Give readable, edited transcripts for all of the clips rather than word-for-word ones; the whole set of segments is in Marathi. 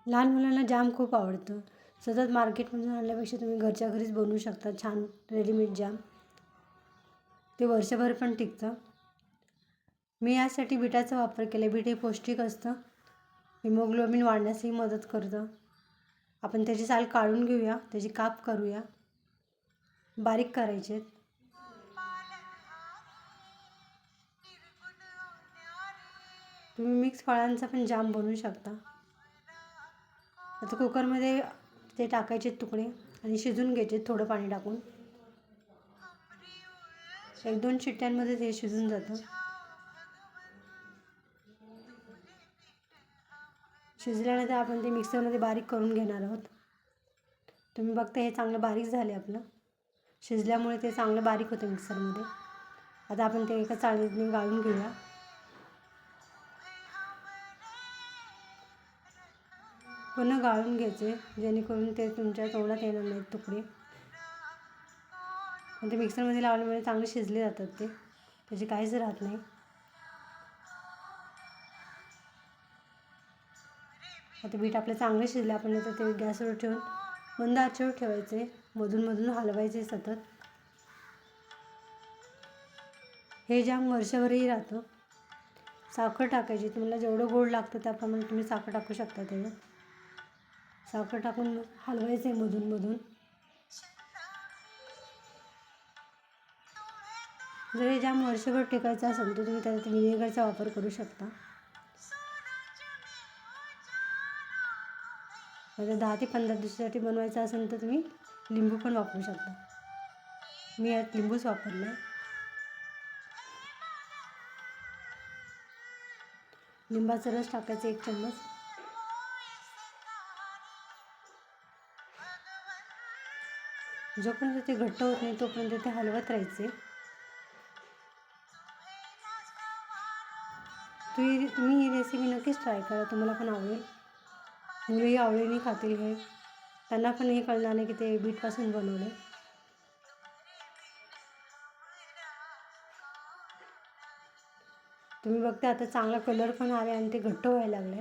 लहान मुलांना जाम खूप आवडतं. सतत मार्केटमधून आणल्यापेक्षा तुम्ही घरच्या घरीच बनवू शकता छान रेडीमेड जाम. ते वर्षभर पण टिकतं. मी यासाठी बीटाचा वापर केला. बीट हे पौष्टिक असतं. हिमोग्लोबिन वाढण्यासही मदत करतं. आपण त्याची साल काढून घेऊया, त्याची काप करूया, बारीक करायचे. तुम्ही मिक्स फळांचा पण जाम बनवू शकता. आता कुकरमध्ये ते टाकायचे तुकडे आणि शिजून घ्यायचे थोडं पाणी टाकून. 1-2 शिट्ट्यांमध्ये ते शिजून जातं. शिजल्यानंतर आपण ते मिक्सरमध्ये बारीक करून घेणार आहोत. तुम्ही बघता हे चांगलं बारीक झाले आपलं. शिजल्यामुळे ते चांगलं बारीक होतं मिक्सरमध्ये. आता आपण ते एका चाळणीने गाळून घेऊया. पुन्हा गाळून घ्यायचे जेणेकरून ते तुमच्या तोंडात येणार नाहीत तुकडे. पण ते मिक्सरमध्ये लावल्यामुळे चांगले शिजले जातात ते, त्याचे काहीच राहत नाही. आता बीट आपलं चांगलं शिजलं. आपण आता ते गॅसवर ठेवून मंद आचेवर ठेवायचे. मधून हलवायचे सतत. हे जाम वर्षभरही राहतं. साखर टाकायची. तुम्हाला जेवढं गोड लागतं त्याप्रमाणे तुम्ही साखर टाकू शकता त्याच्यात. साखर टाकून हलवायचे मधून. जर हे जाम वर्षभर टिकायचं असेल तर तुम्ही त्यात व्हिनेगरचा वापर करू शकता. म्हणजे 10 ते 15 दिवसासाठी बनवायचं असेल तर तुम्ही लिंबू पण वापरू शकता. मी यात लिंबूच वापरला आहे. लिंबाचा रस टाकायचा 1 चम्मच. जोपर्यंत ते घट्ट होत नाही तोपर्यंत ते हलवत राहायचे. तुम्ही ही रेसिपी नक्कीच ट्राय करा. तुम्हाला पण आवडेल. मुलंही आवडीने खातील हे. त्यांना पण हे कळणार नाही की ते बीटपासून बनवले. तुम्ही बघता आता चांगला कलर पण आला आणि ते घट्ट व्हायला लागले.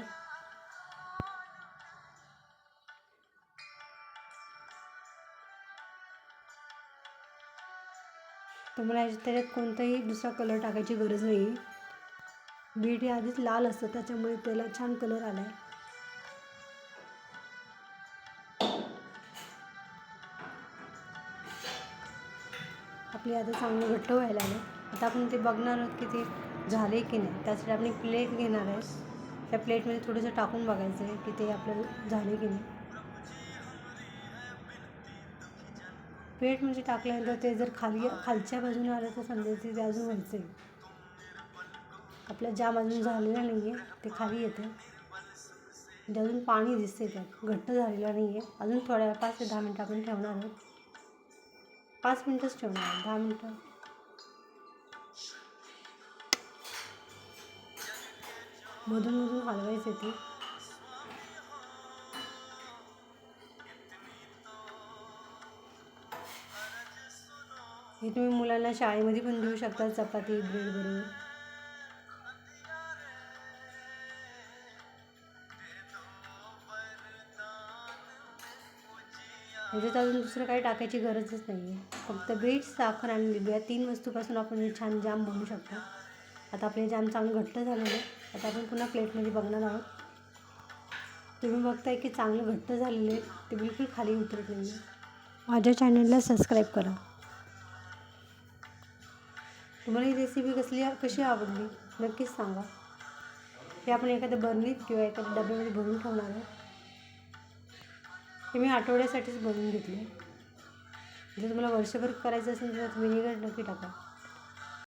तुम्हाला त्याच्यात कोणताही दुसरा कलर टाकायची गरज नाही. बीट हे आधीच लाल असतं त्याच्यामुळे त्याला छान कलर आला आहे. आपले आता चांगलं घट्ट व्हायला आले. आता आपण ते बघणार आहोत की ते झाले की नाही. त्यासाठी आपण एक प्लेट घेणार आहे. त्या प्लेटमध्ये थोडंसं टाकून बघायचं आहे की ते आपलं झाले की नाही. प्लेट म्हणजे टाकल्यानंतर ते जर खालच्या बाजूने आलं तर समजायचं ते अजून व्हायचं आहे. आपलं जाम अजून झालेला नाही आहे. ते खाली येतं. म्हणजे अजून पाणी दिसते त्यात. घट्ट झालेला नाही आहे. अजून थोड्या 5 ते 10 मिनटं आपण ठेवणार आहोत. 5 मिनटंच ठेवणार आहे. 10 मिनटं. मधून हलवायचे ते. हे तुम्ही मुलांना शाळेमध्ये पण देऊ शकता चपाती ब्रेड बरोबर. ह्याच्यात अजून दुसरं काही टाकायची गरजच नाही आहे. फक्त बीट, साखर आणि लिंबू या 3 वस्तूपासून आपण हे छान जाम बनवू शकतो. आता आपले जाम चांगलं घट्ट झालेलं आहे. आता आपण पुन्हा प्लेटमध्ये बघणार आहोत. तुम्ही बघताय की चांगलं घट्ट झालेलं आहे. ते बिलकुल खाली उतरत नाही आहे. माझ्या चॅनलला सबस्क्राईब करा. तुम्हाला ही रेसिपी कशी आवडली नक्कीच सांगा. हे आपण एखाद्या बर्नीत किंवा एखाद्या डब्यामध्ये भरून ठेवणार आहे. हे मी आठवड्यासाठीच बनवून घेतले. जर तुम्हाला वर्षभर करायचं असेल तर व्हिनेगर नक्की टाका.